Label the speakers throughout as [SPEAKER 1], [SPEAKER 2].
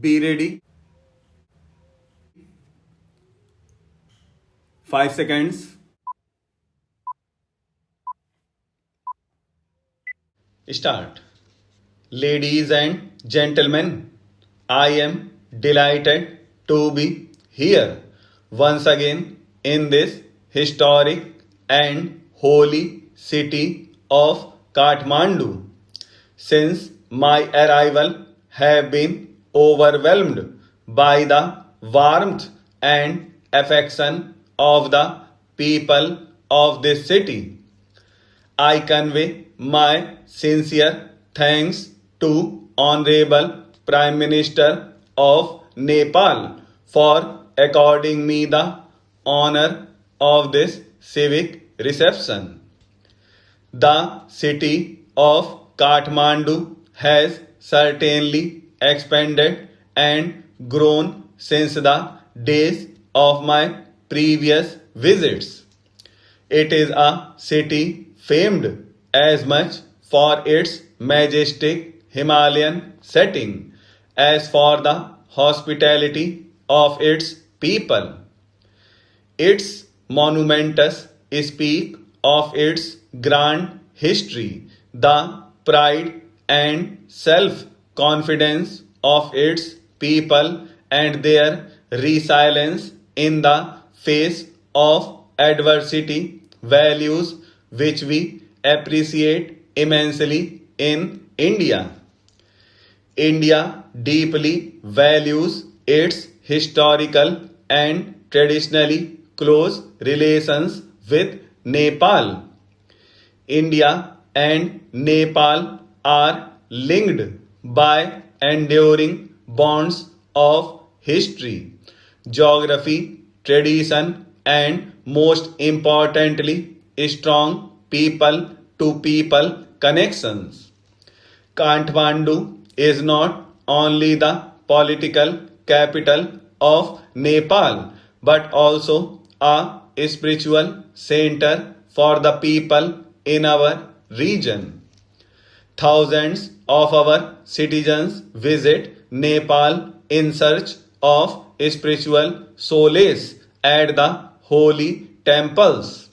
[SPEAKER 1] Be ready. 5 seconds. Start. Ladies and gentlemen, I am delighted to be here once again in this historic and holy city of Kathmandu. Since my arrival, have been overwhelmed by the warmth and affection of the people of this city. I convey my sincere thanks to Honorable Prime Minister of Nepal for according me the honor of this civic reception. The city of Kathmandu has certainly expanded and grown since the days of my previous visits. It is a city famed as much for its majestic Himalayan setting as for the hospitality of its people. Its monuments speak of its grand history, the pride and self confidence of its people, and their resilience in the face of adversity, values which we appreciate immensely in India. India deeply values its historical and traditionally close relations with Nepal. India and Nepal are linked by enduring bonds of history, geography, tradition, and most importantly, strong people to people connections. Kathmandu is not only the political capital of Nepal but also a spiritual center for the people in our region. Thousands of our citizens visit Nepal in search of spiritual solace at the holy temples.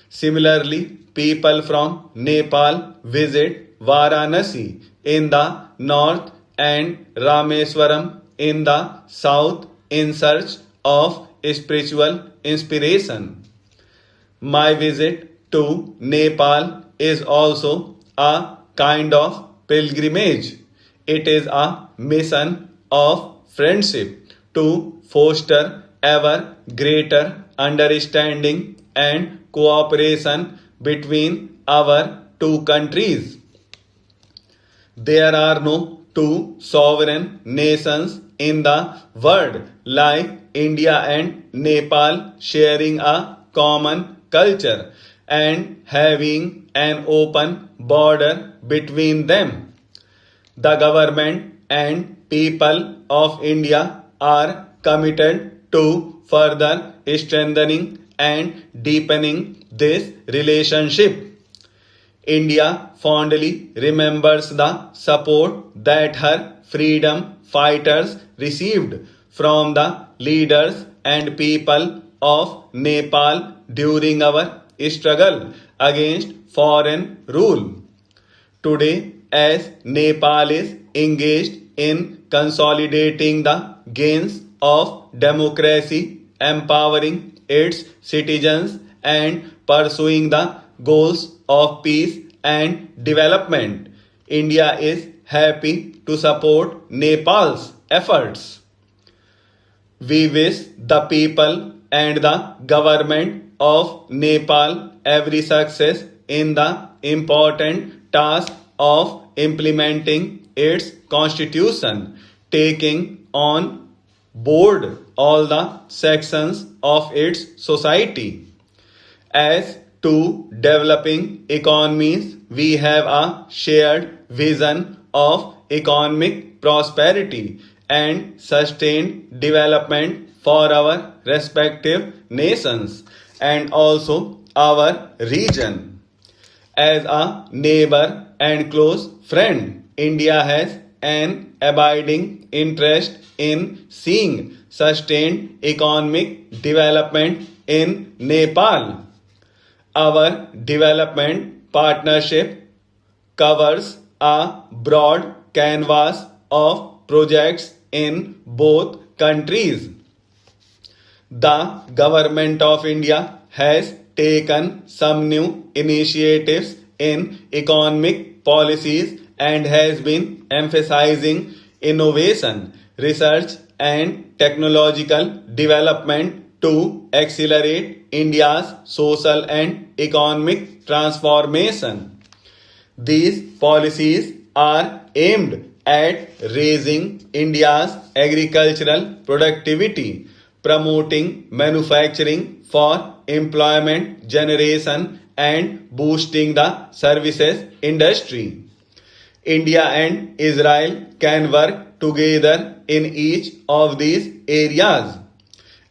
[SPEAKER 1] Similarly, people from Nepal visit Varanasi in the north and Rameswaram in the south in search of spiritual inspiration. My visit to Nepal is also a kind of pilgrimage. It is a mission of friendship to foster ever greater understanding and cooperation between our two countries. There are no two sovereign nations in the world like India and Nepal sharing a common culture and having an open border between them. The government and people of India are committed to further strengthening and deepening this relationship. India fondly remembers the support that her freedom fighters received from the leaders and people of Nepal during our struggle against foreign rule. Today, as Nepal is engaged in consolidating the gains of democracy, empowering its citizens, and pursuing the goals of peace and development, India is happy to support Nepal's efforts. We wish the people and the government of Nepal every success in the important task of implementing its constitution, taking on board all the sections of its society. As two developing economies, we have a shared vision of economic prosperity and sustained development for our respective nations and also our region. As a neighbor and close friend, India has an abiding interest in seeing sustained economic development in Nepal. Our development partnership covers a broad canvas of projects in both countries. The Government of India has taken some new initiatives in economic policies and has been emphasizing innovation, research, and technological development to accelerate India's social and economic transformation. These policies are aimed at raising India's agricultural productivity, promoting manufacturing for employment generation, and boosting the services industry. India and Israel can work together in each of these areas.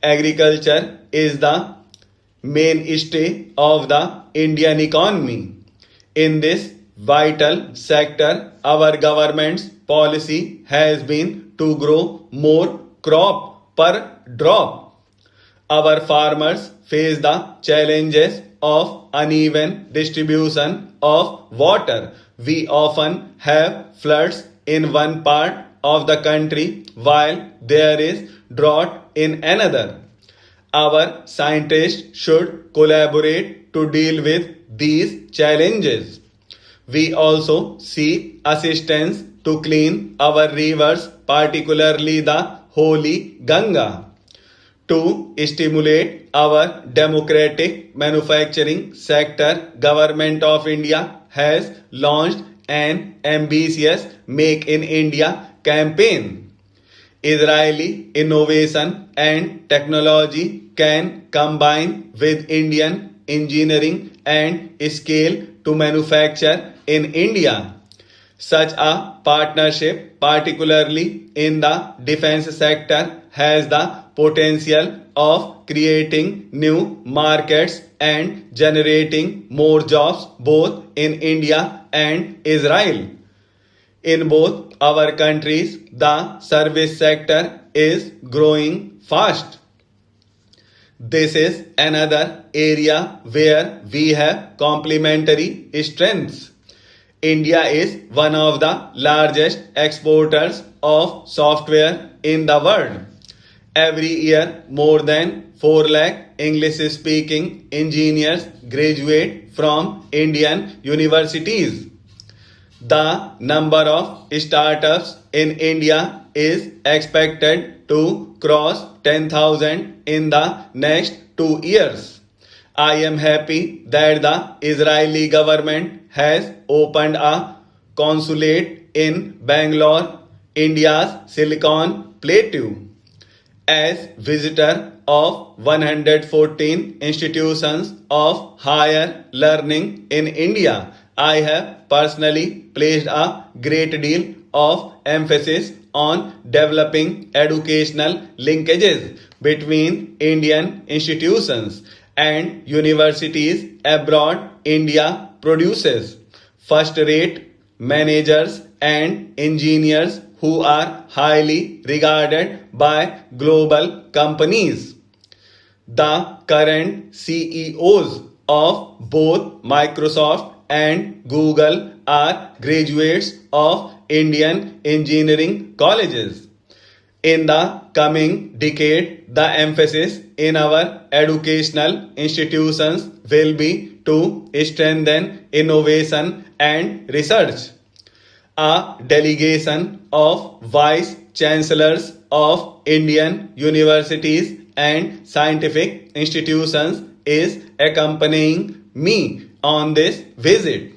[SPEAKER 1] Agriculture is the mainstay of the Indian economy. In this vital sector, our government's policy has been to grow more crop per drop. Our farmers face the challenges of uneven distribution of water. We often have floods in one part of the country while there is drought in another. Our scientists should collaborate to deal with these challenges. We also seek assistance to clean our rivers, particularly the holy Ganga. To stimulate our democratic manufacturing sector, Government of India has launched an ambitious Make in India campaign. Israeli innovation and technology can combine with Indian engineering and scale to manufacture in India. Such a partnership, particularly in the defense sector, has the potential of creating new markets and generating more jobs both in India and Israel. In both our countries, the service sector is growing fast. This is another area where we have complementary strengths. India is one of the largest exporters of software in the world. Every year, more than 4 lakh English speaking engineers graduate from Indian universities. The number of startups in India is expected to cross 10,000 in the next 2 years. I am happy that the Israeli government has opened a consulate in Bangalore, India's Silicon Plateau. As visitor of 114 institutions of higher learning in India, I have personally placed a great deal of emphasis on developing educational linkages between Indian institutions and universities abroad. India produces first-rate managers and engineers who are highly regarded by global companies. The current CEOs of both Microsoft and Google are graduates of Indian engineering colleges. In the coming decade, the emphasis in our educational institutions will be to strengthen innovation and research. A delegation of vice chancellors of Indian universities and scientific institutions is accompanying me on this visit.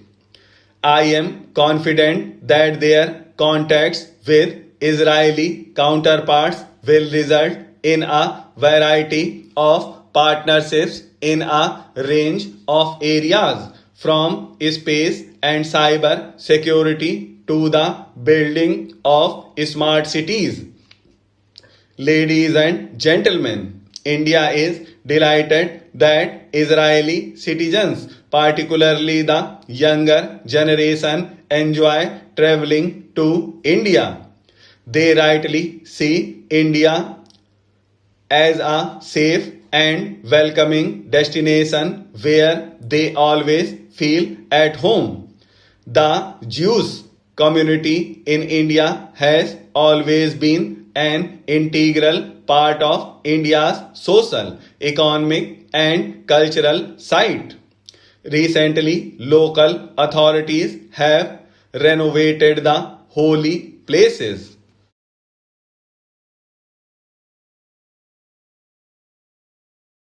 [SPEAKER 1] I am confident that their contacts with Israeli counterparts will result in a variety of partnerships in a range of areas, from space and cyber security to the building of smart cities. Ladies and gentlemen, India is delighted that Israeli citizens, particularly the younger generation enjoy traveling to India. They rightly see India as a safe and welcoming destination where they always feel at home. The Jewish community in India has always been an integral part of India's social, economic, and cultural site. Recently, local authorities have renovated the holy places,